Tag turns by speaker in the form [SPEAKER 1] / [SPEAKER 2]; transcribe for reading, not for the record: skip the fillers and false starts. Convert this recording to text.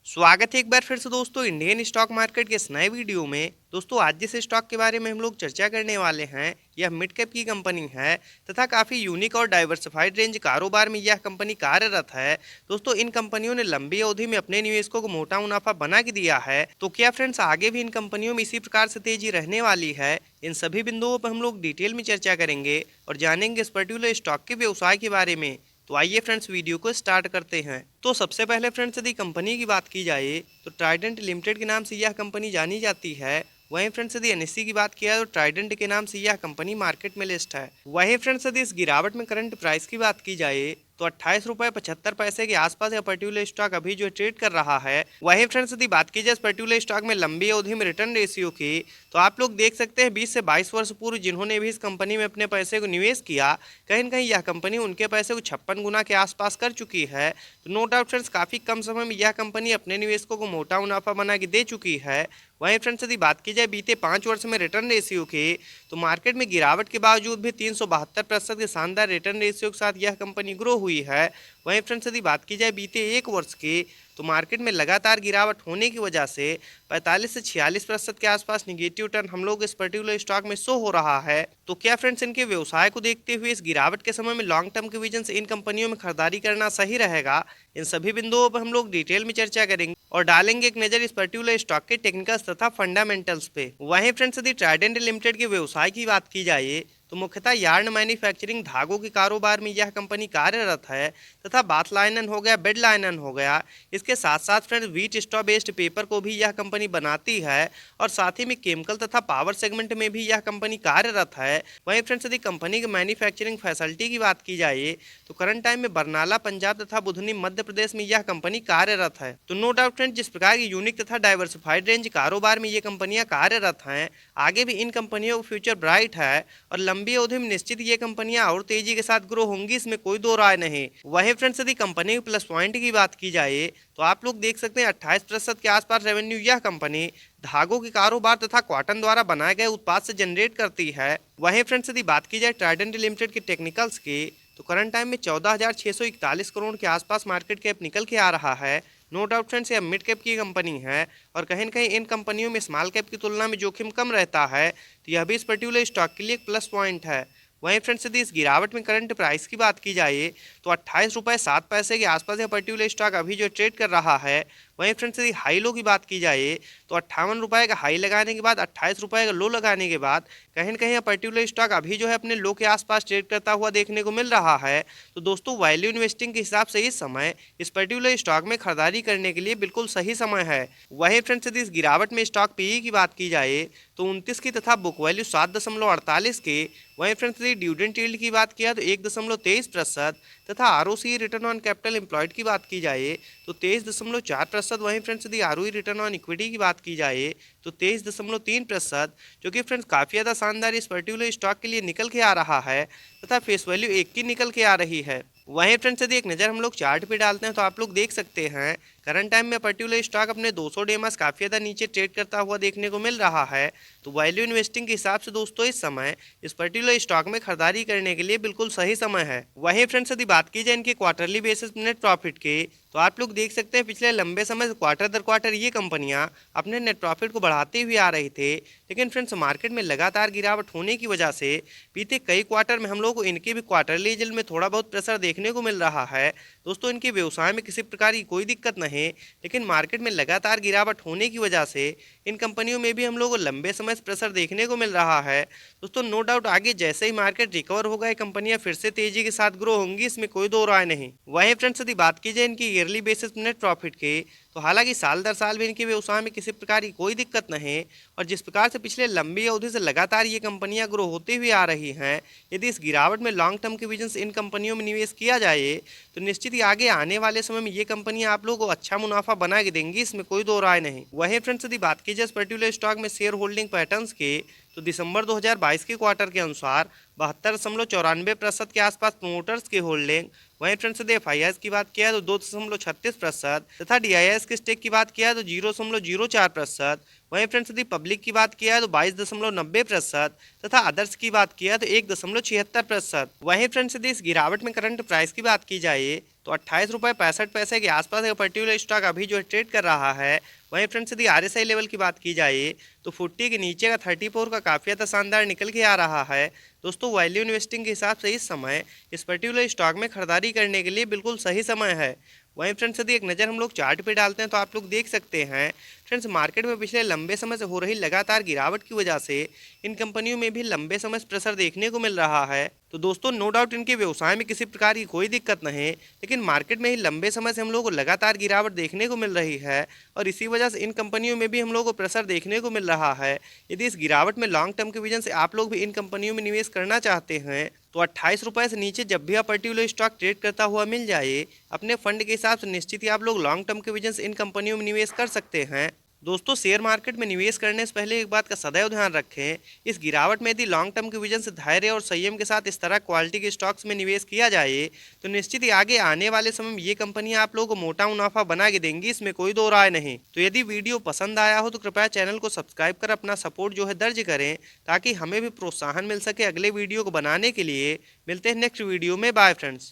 [SPEAKER 1] स्वागत है एक बार फिर से दोस्तों इंडियन स्टॉक मार्केट के इस नए वीडियो में। दोस्तों आज जिस स्टॉक के बारे में हम लोग चर्चा करने वाले हैं यह मिड कैप की कंपनी है तथा काफ़ी यूनिक और डाइवर्सिफाइड रेंज कारोबार में यह कंपनी कार्यरत है। दोस्तों इन कंपनियों ने लंबी अवधि में अपने निवेशकों को मोटा मुनाफा बना के दिया है। तो क्या फ्रेंड्स आगे भी इन कंपनियों में इसी प्रकार से तेजी रहने वाली है? इन सभी बिंदुओं पर हम लोग डिटेल में चर्चा करेंगे और जानेंगे इस पर्टिकुलर स्टॉक के व्यवसाय के बारे में। तो आइए फ्रेंड्स वीडियो को स्टार्ट करते हैं। तो सबसे पहले फ्रेंड्स यदि कंपनी की बात की जाए तो ट्राइडेंट लिमिटेड के नाम से यह कंपनी जानी जाती है। वहीं फ्रेंड्स यदि एनएससी की बात किया तो ट्राइडेंट के नाम से यह कंपनी मार्केट में लिस्ट है। वहीं फ्रेंड्स यदि इस गिरावट में करंट प्राइस की बात की जाए तो 28.75 रुपए के आसपास यह पर्टिकुलर स्टॉक अभी जो ट्रेड कर रहा है। वहीं फ्रेंड्स यदि बात की जाए इस पर्टिकुलर स्टॉक में लंबी अवधि में रिटर्न रेशियो की तो आप लोग देख सकते हैं 20 से 22 वर्ष पूर्व जिन्होंने भी इस कंपनी में अपने पैसे को निवेश किया कहीं न कहीं यह कंपनी उनके पैसे को 56 गुना के आसपास कर चुकी है। तो नो डाउट फ्रेंड्स काफ़ी कम समय में यह कंपनी अपने निवेशकों को मोटा मुनाफा बना के दे चुकी है। वहीं फ्रेंड्स यदि बात की जाए बीते 5 वर्ष में रिटर्न रेशियो की तो मार्केट में गिरावट के बावजूद भी 372% के शानदार रिटर्न रेशियो के साथ यह कंपनी ग्रो हुई है। वहीं फ्रेंड्स यदि बात की जाए बीते 1 वर्ष की तो मार्केट में लगातार गिरावट होने की वजह से 45 से 46% के आसपास निगेटिव टर्न हम लोग इस पर्टिकुलर स्टॉक में शो हो रहा है। तो क्या फ्रेंड्स इनके व्यवसाय को देखते हुए इस गिरावट के समय में लॉन्ग टर्म के विजन से इन कंपनियों में खरीदारी करना सही रहेगा? इन सभी बिंदुओं पर हम लोग डिटेल में चर्चा करेंगे और डालेंगे एक नजर इस पर्टिकुलर स्टॉक के टेक्निकल्स तथा फंडामेंटल्स पे। वहीं फ्रेंड्स यदि ट्राइडेंट लिमिटेड के व्यवसाय की बात की जाए तो मुख्यतः यार्न मैन्युफैक्चरिंग धागों के कारोबार में यह कंपनी कार्यरत है तथा बाथ लाइनन हो गया, बेड लाइनन हो गया, इसके साथ साथ friends wheat straw based paper को भी यह कंपनी बनाती है और साथ ही में केमिकल तथा पावर सेगमेंट में भी यह कंपनी कार्यरत है। वहीं फ्रेंड्स यदि कंपनी की मैन्युफैक्चरिंग फैसिलिटी की बात की जाए तो करंट टाइम में बरनाला पंजाब तथा बुधनी मध्य प्रदेश में यह कंपनी कार्यरत है। तो नो डाउट फ्रेंड्स जिस प्रकार की यूनिक तथा डाइवर्सिफाइड रेंज कारोबार में ये कंपनियां कार्यरत हैं आगे भी इन कंपनियों का फ्यूचर ब्राइट है और लंबी अवधि में निश्चित ये कंपनियां और तेजी के साथ ग्रो होंगी, इसमें कोई दो राय नहीं। वहीं फ्रेंड्स यदि कंपनी के प्लस पॉइंट की बात की जाए तो आप लोग देख सकते हैं 28% के आसपास रेवेन्यू यह कंपनी धागों के कारोबार तथा कॉटन द्वारा बनाए गए उत्पाद से जनरेट करती है। वहीं फ्रेंड्स यदि बात की जाए ट्राइडेंट लिमिटेड के टेक्निकल्स की तो करंट टाइम में 14,641 करोड़ के आसपास मार्केट कैप निकल के आ रहा है। नो डाउट फ्रेंड्स यह मिड कैप की कंपनी है और कहीं न कहीं इन कंपनियों में स्मॉल कैप की तुलना में जोखिम कम रहता है, तो यह भी इस पर्टिकुलर स्टॉक के लिए एक प्लस पॉइंट है। वहीं फ्रेंड्स यदि इस गिरावट में करंट प्राइस की बात की जाए तो 28.07 रुपए के आसपास यह पर्टिकुलर स्टॉक अभी जो ट्रेड कर रहा है। वहीं फ्रेंड्स यदि हाई लो की बात की जाए तो 58 रुपए का हाई लगाने के बाद 28 रुपए का लो लगाने के बाद कहीं न कहीं यह पर्टिकुलर स्टॉक अभी जो है अपने लो के आसपास ट्रेड करता हुआ देखने को मिल रहा है। तो दोस्तों वैल्यू इन्वेस्टिंग के हिसाब से इस समय इस पर्टिकुलर स्टॉक में खरीदारी करने के लिए बिल्कुल सही समय है। वहीं फ्रेंड्स यदि इस गिरावट में स्टॉक पीई की बात की जाए तो 29 की तथा बुक वैल्यू 7.48 की। वहीं फ्रेंड्स यदि डिविडेंड यील्ड की बात किया तो 1.23% तथा ROC return on capital employed की बात की जाए तो 23.4%। वहीं फ्रेंड्स यदि आरओई रिटर्न ऑन इक्विटी की बात की जाए तो 23.3%, जो कि फ्रेंड्स काफ़ी ज़्यादा शानदार इस पर्टिकुलर स्टॉक के लिए निकल के आ रहा है तथा फेस वैल्यू 1 की निकल के आ रही है। वहीं फ्रेंड्स यदि एक नज़र हम लोग चार्ट पे डालते हैं तो आप लोग देख सकते हैं करंट टाइम में पर्टिकुलर स्टॉक अपने 200 डेमास काफ़ी ज़्यादा नीचे ट्रेड करता हुआ देखने को मिल रहा है। तो वैल्यू इन्वेस्टिंग के हिसाब से दोस्तों इस समय इस पर्टिकुलर स्टॉक में खरीदारी करने के लिए बिल्कुल सही समय है। वहीं फ्रेंड्स यदि बात की जाए इनके क्वार्टरली बेसिस नेट प्रॉफिट की तो आप लोग देख सकते हैं पिछले लंबे समय से क्वार्टर दर क्वार्टर ये कंपनियां अपने नेट प्रॉफिट को बढ़ाते हुए आ रही थे, लेकिन फ्रेंड्स मार्केट में लगातार गिरावट होने की वजह से बीते कई क्वार्टर में हम लोग को इनके भी क्वार्टरली रिजल्ट में थोड़ा बहुत प्रेशर देखने को मिल रहा है। दोस्तों इनके व्यवसाय में किसी प्रकार की कोई दिक्कत नहीं, लेकिन मार्केट में लगातार गिरावट होने की वजह से इन कंपनियों में भी हम लोग को लंबे समय से प्रेशर देखने को मिल रहा है। दोस्तों नो डाउट आगे जैसे ही मार्केट रिकवर होगा ये कंपनियां फिर से तेजी के साथ ग्रो होंगी, इसमें कोई दो राय नहीं। वहीं फ्रेंड्स यदि बात की जाए इनकी ईयरली बेसिस नेट प्रॉफिट की तो हालांकि साल दर साल भी इनके व्यवसाय में किसी प्रकार की कोई दिक्कत नहीं और जिस प्रकार से पिछले लंबी अवधि से लगातार ये कंपनियां ग्रो होती हुई आ रही हैं, यदि इस गिरावट में लॉन्ग टर्म के विजन से इन कंपनियों में निवेश किया जाए तो निश्चित ही आगे आने वाले समय में ये कंपनियां आप लोगों को अच्छा मुनाफा बना के देंगी, इसमें कोई दो राय नहीं। वहीं फ्रेंड्स यदि बात की जाए इस पर्टिकुलर स्टॉक में शेयर होल्डिंग पैटर्न्स की तो दिसंबर 2022 के क्वार्टर के अनुसार 72.94% के आसपास प्रोमोटर्स की होल्डिंग। वहीं फ्रेंड्स यदि एफआईआईएस की बात किया तो 2.36% तथा डीआईएस के स्टेक की बात किया तो 0.04%। वहीं फ्रेंड्स यदि पब्लिक की बात किया है तो 22.90% तथा अदर्स की बात किया तो 1.76%। वहीं फ्रेंड्स यदि इस गिरावट में करंट प्राइस की बात की जाए तो 28.65 रुपये के आसपास एक पर्टिकुलर स्टॉक अभी जो है ट्रेड कर रहा है। वहीं फ्रेंड्स यदि RSI लेवल की बात की जाए तो 40 के नीचे का 34 का काफ़ी ज़्यादा शानदार निकल के आ रहा है। दोस्तों वैल्यू इन्वेस्टिंग के हिसाब से इस समय इस पर्टिकुलर स्टॉक में खरीदारी करने के लिए बिल्कुल सही समय है। वहीं फ्रेंड्स यदि एक नज़र हम लोग चार्ट पे डालते हैं तो आप लोग देख सकते हैं फ्रेंड्स मार्केट में पिछले लंबे समय से हो रही लगातार गिरावट की वजह से इन कंपनियों में भी लंबे समय से प्रेशर देखने को मिल रहा है। तो दोस्तों नो डाउट इनके व्यवसाय में किसी प्रकार की कोई दिक्कत नहीं, लेकिन मार्केट में ही लंबे समय से हम लोग को लगातार गिरावट देखने को मिल रही है और इसी वजह से इन कंपनियों में भी हम लोग को प्रेशर देखने को मिल रहा है। यदि इस गिरावट में लॉन्ग टर्म के विजन से आप लोग भी इन कंपनियों में निवेश करना चाहते हैं तो 28 रुपये से नीचे जब भी आप पर्टिकुलर स्टॉक ट्रेड करता हुआ मिल जाए अपने फंड के हिसाब से निश्चित ही आप लोग लॉन्ग टर्म के विजन से इन कंपनियों में निवेश कर सकते हैं। दोस्तों शेयर मार्केट में निवेश करने से पहले एक बात का सदैव ध्यान रखें, इस गिरावट में यदि लॉन्ग टर्म के विजन से धैर्य और संयम के साथ इस तरह क्वालिटी के स्टॉक्स में निवेश किया जाए तो निश्चित ही आगे आने वाले समय में ये कंपनियां आप लोगों को मोटा मुनाफा बना के देंगी, इसमें कोई दो राय नहीं। तो यदि वीडियो पसंद आया हो तो कृपया चैनल को सब्सक्राइब कर अपना सपोर्ट जो है दर्ज करें ताकि हमें भी प्रोत्साहन मिल सके अगले वीडियो को बनाने के लिए। मिलते हैं नेक्स्ट वीडियो में, बाय फ्रेंड्स।